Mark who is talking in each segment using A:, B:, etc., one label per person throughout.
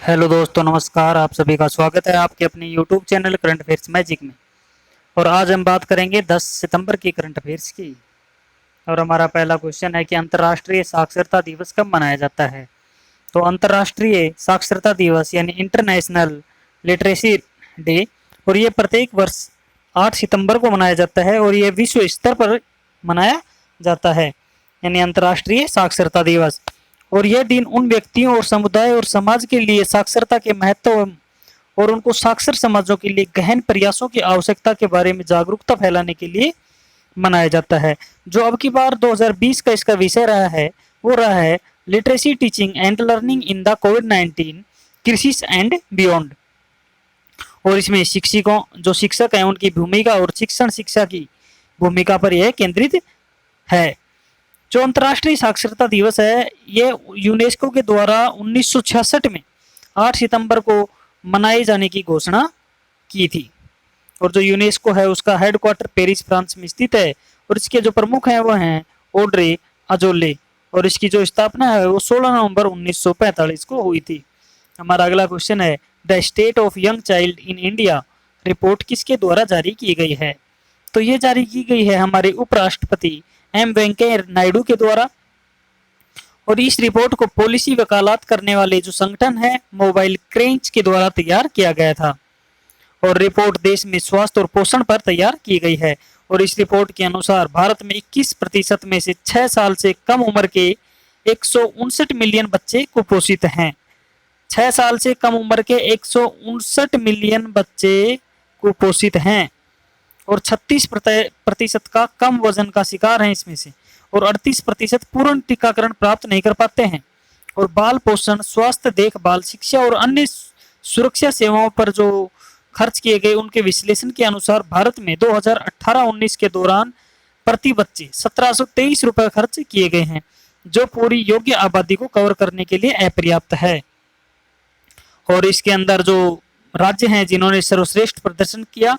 A: Hello दोस्तों, नमस्कार। आप सभी का स्वागत है आपके अपने YouTube channel current affairs magic में। और आज हम बात करेंगे 10 सितंबर की करंट अफेयर्स की। और हमारा पहला क्वेश्चन है कि अंतर्राष्ट्रीय साक्षरता दिवस कब मनाया जाता है। तो अंतर्राष्ट्रीय साक्षरता दिवस यानी इंटरनेशनल लिटरेसी डे, और ये प्रत्येक वर्ष 8 सितंबर को मनाया जाता है और ये विश्व स्तर पर मनाया जाता है, यानी अंतर्राष्ट्रीय साक्षरता दिवस। और यह दिन उन व्यक्तियों और समुदाय और समाज के लिए साक्षरता के महत्व और उनको साक्षर समाजों के लिए गहन प्रयासों की आवश्यकता के बारे में जागरूकता फैलाने के लिए मनाया जाता है। जो अब की बार 2020 का इसका विषय रहा है वो रहा है literacy teaching and learning in the covid crisis and beyond. और इसमें शिक्षकों जो शिक्षक हैं उनकी भूमिका और शिक्षण शिक्षा की भूमिका पर यह केंद्रित है। जो अंतर्राष्ट्रीय साक्षरता दिवस है ये यूनेस्को के द्वारा 1966 में 8 सितंबर को मनाए जाने की घोषणा की थी। और जो यूनेस्को है उसका हेडक्वार्टर पेरिस फ्रांस में स्थित है और इसके जो प्रमुख हैं वो हैं ऑड्रे अजोले। और इसकी जो स्थापना है वो 16 नवंबर 1945 को हुई थी। हमारा अगला क्वेश्चन है the state of young child in India report किसके द्वारा जारी की गई है। तो ये जारी की गई है हमारे उपराष्ट्रपति एम वेंकैया नायडू के द्वारा। और इस रिपोर्ट को पॉलिसी वकालत करने वाले जो संगठन है मोबाइल क्रेंच के द्वारा तैयार किया गया था। और रिपोर्ट देश में स्वास्थ्य और पोषण पर तैयार की गई है। और इस रिपोर्ट के अनुसार भारत में 21% में से 6 साल से कम उम्र के 159 मिलियन बच्चे कुपोषित हैं। 6 साल से कम उम्र के 159 मिलियन बच्चे कुपोषित हैं और 36% का कम वजन का शिकार हैं इसमें से। और 38% पूर्ण टीकाकरण प्राप्त नहीं कर पाते हैं। और बाल पोषण, स्वास्थ्य देखभाल, शिक्षा और अन्य सुरक्षा सेवाओं पर जो खर्च किए गए उनके विश्लेषण के अनुसार भारत में 2018-19 के दौरान प्रति बच्चे 1723 रुपए खर्च किए गए हैं, जो पूरी योग्य आबादी को कवर करने के लिए अपर्याप्त है। और इसके अंदर जो राज्य हैं जिन्होंने सर्वश्रेष्ठ प्रदर्शन किया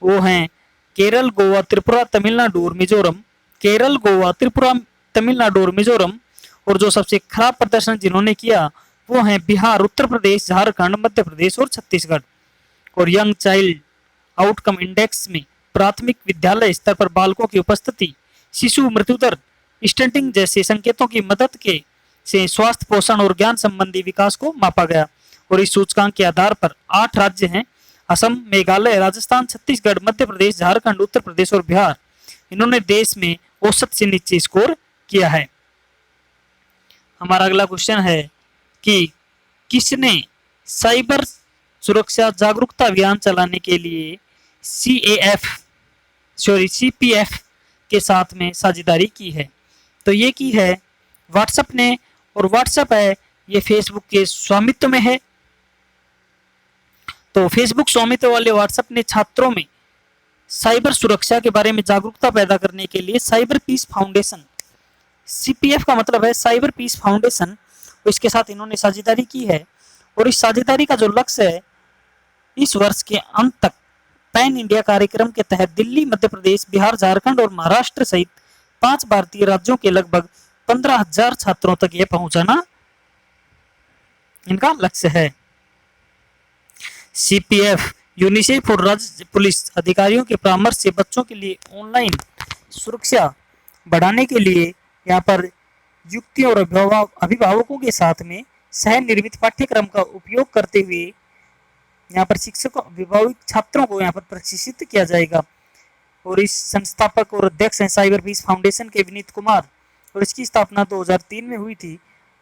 A: वो हैं केरल, गोवा, त्रिपुरा, तमिलनाडु और मिजोरम। केरल, गोवा, त्रिपुरा, तमिलनाडु और मिजोरम। और जो सबसे खराब प्रदर्शन जिन्होंने किया वो हैं बिहार, उत्तर प्रदेश, झारखंड, मध्य प्रदेश और छत्तीसगढ़। और यंग चाइल्ड आउटकम इंडेक्स में प्राथमिक विद्यालय स्तर पर बालकों की उपस्थिति, शिशु मृत्यु दर, स्टंटिंग जैसे संकेतों की मदद के से स्वास्थ्य, पोषण और ज्ञान संबंधी विकास को मापा गया। और इस सूचकांक के आधार पर 8 राज्य हैं असम, मेघालय, राजस्थान, छत्तीसगढ़, मध्य प्रदेश, झारखंड, उत्तर प्रदेश और बिहार, इन्होंने देश में औसत से नीचे स्कोर किया है। हमारा अगला क्वेश्चन है कि किसने साइबर सुरक्षा जागरूकता अभियान चलाने के लिए सीपीएफ के साथ में साझेदारी की है। तो ये की है व्हाट्सएप ने। और व्हाट्सएप है ये फेसबुक के स्वामित्व में है। तो फेसबुक स्वामित्व वाले व्हाट्सएप ने छात्रों में साइबर सुरक्षा के बारे में जागरूकता पैदा करने के लिए साइबर पीस फाउंडेशन, सीपीएफ का मतलब है साइबर पीस फाउंडेशन, इसके साथ इन्होंने साझेदारी की है। और इस साझेदारी का जो लक्ष्य है इस वर्ष के अंत तक पैन इंडिया कार्यक्रम के तहत दिल्ली, मध्य प्रदेश, बिहार, झारखंड और महाराष्ट्र सहित 5 भारतीय राज्यों के लगभग 15,000 छात्रों तक यह पहुंचाना इनका लक्ष्य है। सीपीएफ यूनिसेफ और राज्य पुलिस अधिकारियों के परामर्श से बच्चों के लिए ऑनलाइन सुरक्षा बढ़ाने के लिए यहाँ पर युक्तियों और अभिभावकों के साथ में सह निर्मित पाठ्यक्रम का उपयोग करते हुए यहाँ पर शिक्षकों, अभिभावक, छात्रों को यहाँ पर प्रशिक्षित किया जाएगा। और इस संस्थापक और अध्यक्ष हैं साइबर पीस फाउंडेशन के विनीत कुमार। और इसकी स्थापना 2003 में हुई थी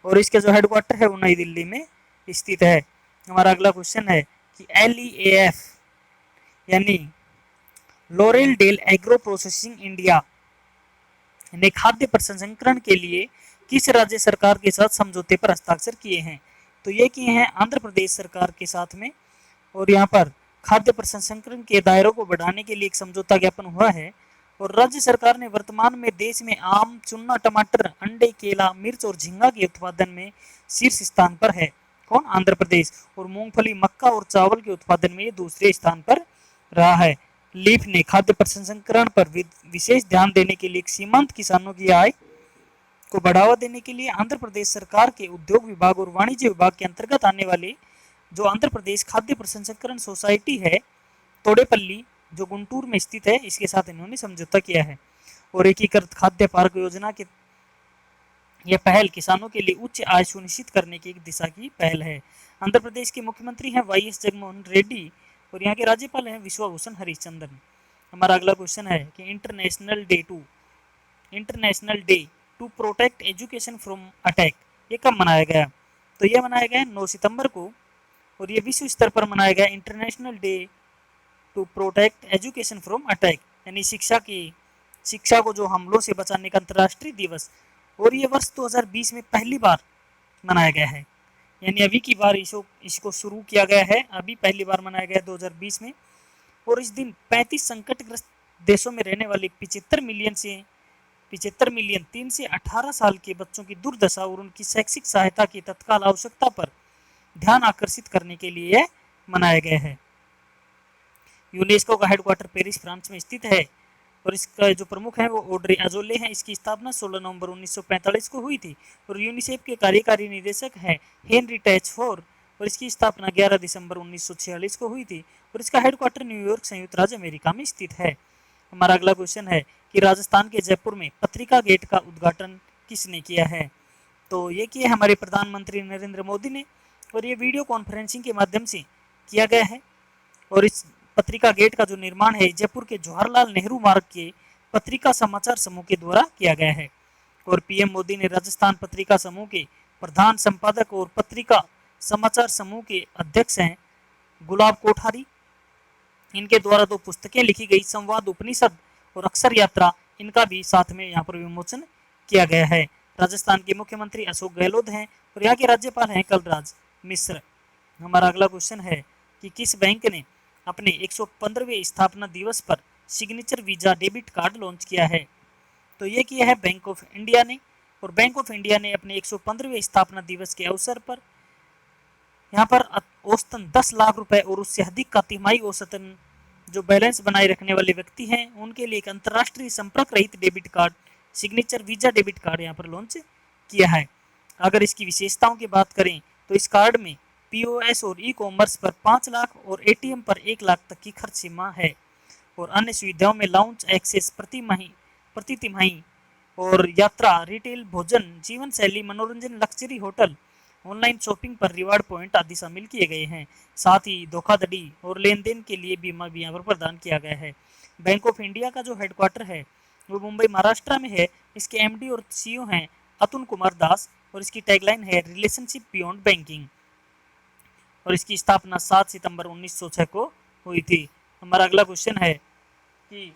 A: और इसके जो हेडक्वार्टर है वो नई दिल्ली में स्थित है। हमारा अगला क्वेश्चन है कि LEAF यानी Laurel Dale agro processing India ने खाद्य प्रसंस्करण के लिए किस राज्य सरकार के साथ समझौते पर हस्ताक्षर किए हैं। तो ये किए हैं आंध्र प्रदेश सरकार के साथ में। और यहाँ पर खाद्य प्रसंस्करण के दायरों को बढ़ाने के लिए एक समझौता ज्ञापन हुआ है। और राज्य सरकार ने वर्तमान में देश में आम, चुन्ना, टमाटर, अंडे, केला, मिर्च और झींगा के उत्पादन में शीर्ष स्थान पर है। कौन? आंध्र प्रदेश। और मूंगफली, मक्का और चावल के उत्पादन में दूसरे स्थान पर रहा है। लीफ ने खाद्य प्रसंस्करण पर विशेष ध्यान देने के लिए सीमांत किसानों की आय को बढ़ावा देने के लिए आंध्र प्रदेश सरकार के उद्योग विभाग और वाणिज्य विभाग के अंतर्गत आने वाले जो आंध्र प्रदेश खाद्य प्रसंस्करण सोसाइटी है तोड़ेपल्ली जो गुंटूर में स्थित है, इसके साथ इन्होंने समझौता किया है। और एकीकृत खाद्य पार्क योजना के यह पहल किसानों के लिए उच्च आय सुनिश्चित करने की एक दिशा की पहल है। आंध्र प्रदेश के मुख्यमंत्री हैं वाई.एस. जगनमोहन रेड्डी और यहाँ के राज्यपाल हैं विश्वभूषण हरिचंदन। हमारा अगला क्वेश्चन है कि international day to protect education from attack ये कब मनाया गया? तो यह मनाया गया 9 सितंबर को और ये विश्व स्तर पर मनाया गया international day to protect education from attack, यानी शिक्षा को जो हमलों से बचाने का अंतर्राष्ट्रीय दिवस। और ये वर्ष 2020 में पहली बार मनाया गया है, यानी अभी की बार इसको शुरू किया गया है, अभी पहली बार मनाया गया 2020 में। और इस दिन 35 संकटग्रस्त देशों में रहने वाले 75 मिलियन 3 से 18 साल के बच्चों की दुर्दशा और उनकी शैक्षिक सहायता की तत्काल आवश्यकता पर ध्यान आकर्षित करने के लिए मनाया गया है। यूनेस्को का हेडक्वार्टर पेरिस फ्रांस में स्थित है और इसका जो प्रमुख है वो ऑड्रे अजोले हैं। इसकी स्थापना 16 नवंबर 1945 को हुई थी और यूनिसेफ के कार्यकारी निदेशक हैं हेनरी टैचफोर और इसकी स्थापना 11 दिसंबर 1946 को हुई थी और इसका हेडक्वार्टर न्यूयॉर्क संयुक्त राज्य अमेरिका में स्थित है। हमारा अगला क्वेश्चन है कि राजस्थान के जयपुर में पत्रिका गेट का उद्घाटन किसने किया है? तो ये किया हमारे प्रधानमंत्री नरेंद्र मोदी ने और ये वीडियो कॉन्फ्रेंसिंग के माध्यम से किया गया है। और इस पत्रिका गेट का जो निर्माण है जयपुर के जवाहरलाल नेहरू मार्ग के पत्रिका समाचार समूह के द्वारा किया गया है। और पीएम मोदी ने राजस्थान पत्रिका समूह के प्रधान संपादक और पत्रिका समाचार समूह के अध्यक्ष हैं गुलाब कोठारी, इनके द्वारा 2 पुस्तकें लिखी गई संवाद उपनिषद और अक्षर यात्रा, इनका भी साथ में यहाँ पर विमोचन किया गया है। राजस्थान के मुख्यमंत्री अशोक गहलोत हैं और यहाँ के राज्यपाल हैं कलराज मिश्र। हमारा अगला क्वेश्चन है कि किस बैंक ने अपने 115वें स्थापना दिवस पर signature visa debit card launch किया है? तो ये किया है बैंक ऑफ इंडिया ने। और बैंक ऑफ इंडिया ने अपने 115वें स्थापना दिवस के अवसर पर यहाँ पर औसतन 10 लाख रुपए और उससे अधिक का तिमाही औसतन जो बैलेंस बनाए रखने वाले व्यक्ति हैं उनके लिए एक अंतर्राष्ट्रीय संपर्क रहित debit card signature visa debit card यहाँ पर लॉन्च किया है। अगर इसकी विशेषताओं की बात करें तो इस कार्ड में पीओएस और ई कॉमर्स पर 5 लाख और एटीएम पर 1 लाख तक की खर्च सीमा है और अन्य सुविधाओं में लाउंज एक्सेस प्रति तिमाही और यात्रा, रिटेल, भोजन, जीवन शैली, मनोरंजन, लग्जरी होटल, ऑनलाइन शॉपिंग पर रिवार्ड पॉइंट आदि शामिल किए गए हैं। साथ ही धोखाधड़ी और लेन देन के लिए बीमा भी यहाँ पर प्रदान किया गया है। बैंक ऑफ इंडिया का जो हेडक्वार्टर है वो मुंबई महाराष्ट्र में है। इसके एमडी और सीईओ हैं अतुल कुमार दास और इसकी टैगलाइन है रिलेशनशिप बियॉन्ड बैंकिंग और इसकी स्थापना 7 सितंबर 1906 को हुई थी। हमारा अगला क्वेश्चन है कि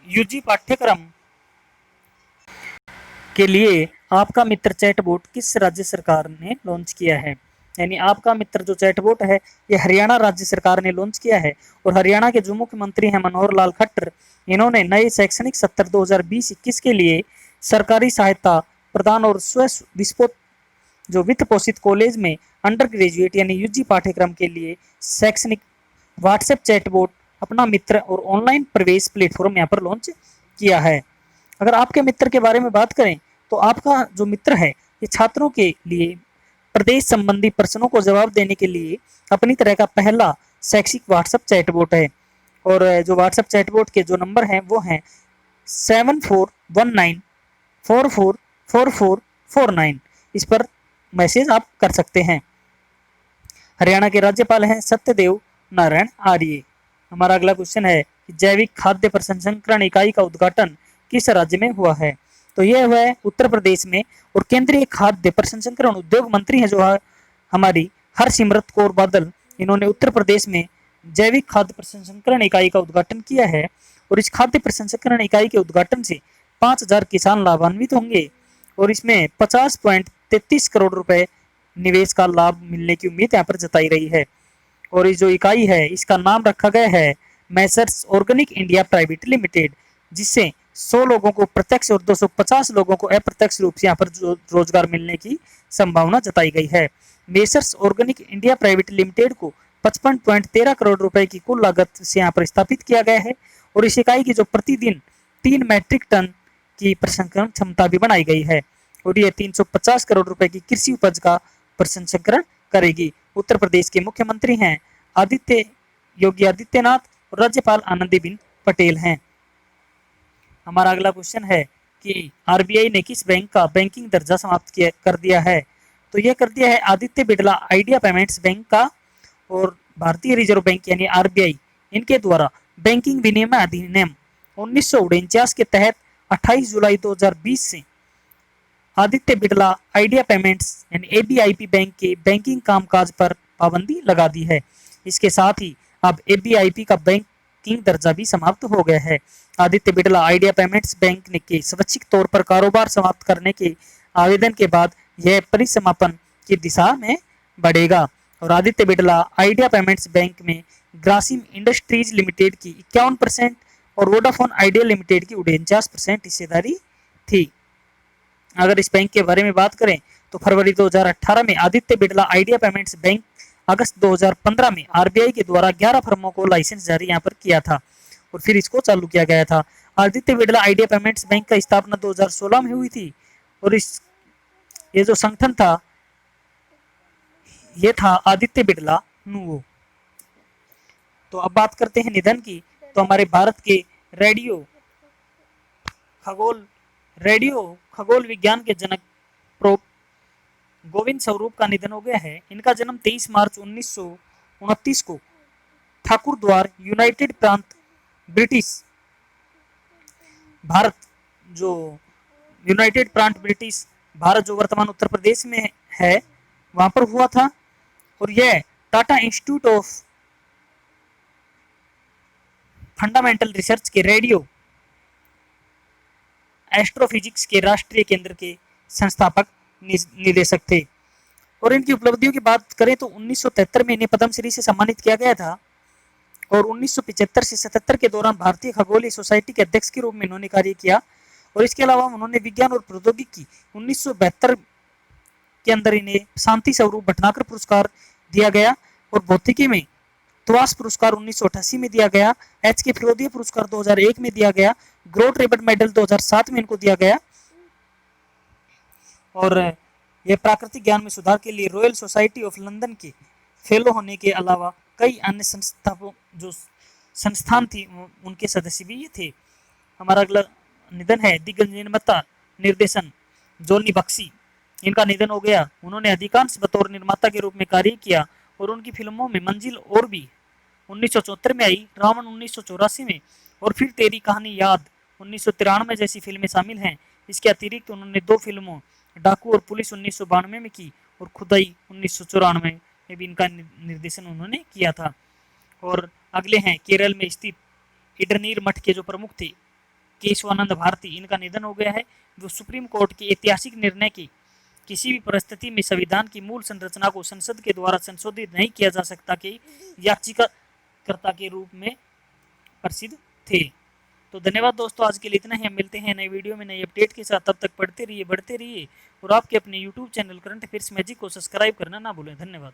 A: यूजी पाठ्यक्रम के लिए आपका मित्र चैटबॉट किस राज्य सरकार ने लॉन्च किया है? यानी आपका मित्र जो चैटबॉट है ये हरियाणा राज्य सरकार ने लॉन्च किया है और हरियाणा के जो मुख्यमंत्री हैं मनोहर लाल खट्टर, इन्होंने नए शैक्षणिक सत्र 2020-21 के लिए सरकारी सहायता प्रदान और स्व विस्फोट जो वित्त पोषित कॉलेज में अंडर ग्रेजुएट यानी यूजी पाठ्यक्रम के लिए शैक्षणिक व्हाट्सएप चैटबॉट अपना मित्र और ऑनलाइन प्रवेश प्लेटफॉर्म यहाँ पर लॉन्च किया है। अगर आपके मित्र के बारे में बात करें तो आपका जो मित्र है ये छात्रों के लिए प्रदेश संबंधी प्रश्नों को जवाब देने के लिए अपनी तरह का पहला शैक्षिक व्हाट्सएप चैटबॉट है। और जो व्हाट्सएप चैटबॉट के जो नंबर हैं वो हैं 7419444449, इस पर मैसेज आप कर सकते हैं। हरियाणा के राज्यपाल हैं सत्यदेव नारायण आर्य। हमारा अगला क्वेश्चन है कि जैविक खाद्य प्रसंस्करण इकाई का उद्घाटन किस राज्य में हुआ है? तो यह हुआ है उत्तर प्रदेश में और केंद्रीय खाद्य प्रसंस्करण उद्योग मंत्री हैं जो हमारी हरसिमरत कौर बादल, इन्होंने उत्तर प्रदेश में जैविक खाद्य प्रसंस्करण इकाई का उद्घाटन किया है। और इस खाद्य प्रसंस्करण इकाई के उद्घाटन से 5000 किसान लाभान्वित होंगे और इसमें 50.33 करोड़ रुपए निवेश का लाभ मिलने की उम्मीद यहाँ पर जताई रही है। और ये जो इकाई है इसका नाम रखा गया है Messrs organic India private limited, जिससे 100 लोगों को प्रत्यक्ष और 250 लोगों को अप्रत्यक्ष रूप से यहाँ पर रोजगार मिलने की संभावना जताई गई है। Messrs organic India private limited को 55.13 करोड़ रुपए की कुल लागत से यहाँ पर स्थापित किया गया है और इस इकाई की जो प्रतिदिन 3 मैट्रिक टन की प्रसंस्करण क्षमता भी बनाई गई है और ये 350 करोड़ रुपए की कृषि उपज का प्रसंस्करण करेगी। उत्तर प्रदेश के मुख्यमंत्री हैं योगी आदित्यनाथ और राज्यपाल आनंदीबेन पटेल हैं। हमारा अगला क्वेश्चन है कि आरबीआई ने किस बैंक का बैंकिंग दर्जा समाप्त कर दिया है? तो यह कर दिया है Aditya Birla Idea payments bank का और भारतीय रिजर्व बैंक यानी आरबीआई इनके द्वारा बैंकिंग विनियमन अधिनियम 1949 के तहत 28 जुलाई 2020 से आदित्य बिड़ला आइडिया पेमेंट्स यानी एबीआईपी बैंक के बैंकिंग कामकाज पर पाबंदी लगा दी है। इसके साथ ही अब एबीआईपी का बैंकिंग दर्जा भी समाप्त हो गया है। Aditya Birla Idea payments bank ने के स्वैच्छिक तौर पर कारोबार समाप्त करने के आवेदन के बाद यह परिसमापन की दिशा में बढ़ेगा और Aditya Birla Idea payments bank में ग्रासिम इंडस्ट्रीज लिमिटेड की 51% और वोडाफोन आइडिया लिमिटेड की 49% हिस्सेदारी थी। अगर इस बैंक के बारे में बात करें तो फरवरी 2018 में Aditya Birla Idea payments bank अगस्त 2015 में आरबीआई के द्वारा 11 फर्मों को लाइसेंस जारी यहाँ पर किया था और फिर इसको चालू किया गया था। Aditya Birla Idea payments bank का स्थापना 2016 में हुई थी और ये जो संगठन था ये था आदित्य बिड़ला नुवो। तो अब बात करते हैं निधन की। तो हमारे भारत के रेडियो खगोल विज्ञान के जनक प्रो गोविंद स्वरूप का निधन हो गया है। इनका जन्म 23 मार्च 1929 को ठाकुर द्वार यूनाइटेड प्रांत ब्रिटिश भारत जो वर्तमान उत्तर प्रदेश में है वहां पर हुआ था और यह Tata institute of fundamental research के रेडियो एस्ट्रोफिजिक्स के राष्ट्रीय केंद्र के संस्थापक निदेशक थे। और इनकी उपलब्धियों की बात करें तो 1973 में इन्हें पद्मश्री से सम्मानित किया गया था और 1975 से 77 के दौरान भारतीय खगोलीय सोसाइटी के अध्यक्ष के रूप में इन्होंने कार्य किया। और इसके अलावा उन्होंने विज्ञान और प्रौद्योगिकी 1972 के अंदर इन्हें शांति स्वरूप भटनागर पुरस्कार दिया गया और भौतिकी में त्वास पुरस्कार 1988 में दिया गया, एच के फिरोदिया पुरस्कार 2001 में दिया गया, ग्रोट रेबर्ट मेडल 2007 में इनको दिया गया और यह प्राकृतिक ज्ञान में सुधार के लिए रॉयल सोसाइटी ऑफ लंदन के फेलो होने के अलावा कई अन्य संस्थान थी उनके सदस्य भी ये थे। हमारा अगला निधन है दिग्गज निर्माता निर्देशन जॉनी बख्शी। इनका निधन हो गया। उन्होंने अधिकांश बतौर निर्माता के रूप में कार्य किया और उनकी फिल्मों में मंजिल और भी 1974 में आई, रावण 1984 में और फिर तेरी कहानी याद 1993 जैसी फिल्में शामिल हैं। इसके अतिरिक्त उन्होंने 2 फिल्मों डाकू और पुलिस 1992 में की और खुदाई 1994 में भी इनका निर्देशन उन्होंने किया था। और अगले हैं केरल में स्थित इडरनीर मठ के जो प्रमुख थे केशवानंद भारती। इनका निधन हो गया है। वो सुप्रीम कोर्ट के ऐतिहासिक निर्णय की किसी भी परिस्थिति में संविधान की मूल संरचना को संसद के द्वारा संशोधित नहीं किया जा सकता के याचिकाकर्ता के रूप में प्रसिद्ध थे। तो धन्यवाद दोस्तों, आज के लिए इतना ही। हम मिलते हैं नई वीडियो में नई अपडेट के साथ। तब तक पढ़ते रहिए, बढ़ते रहिए और आपके अपने YouTube channel current affairs magic को सब्सक्राइब करना ना भूलें। धन्यवाद।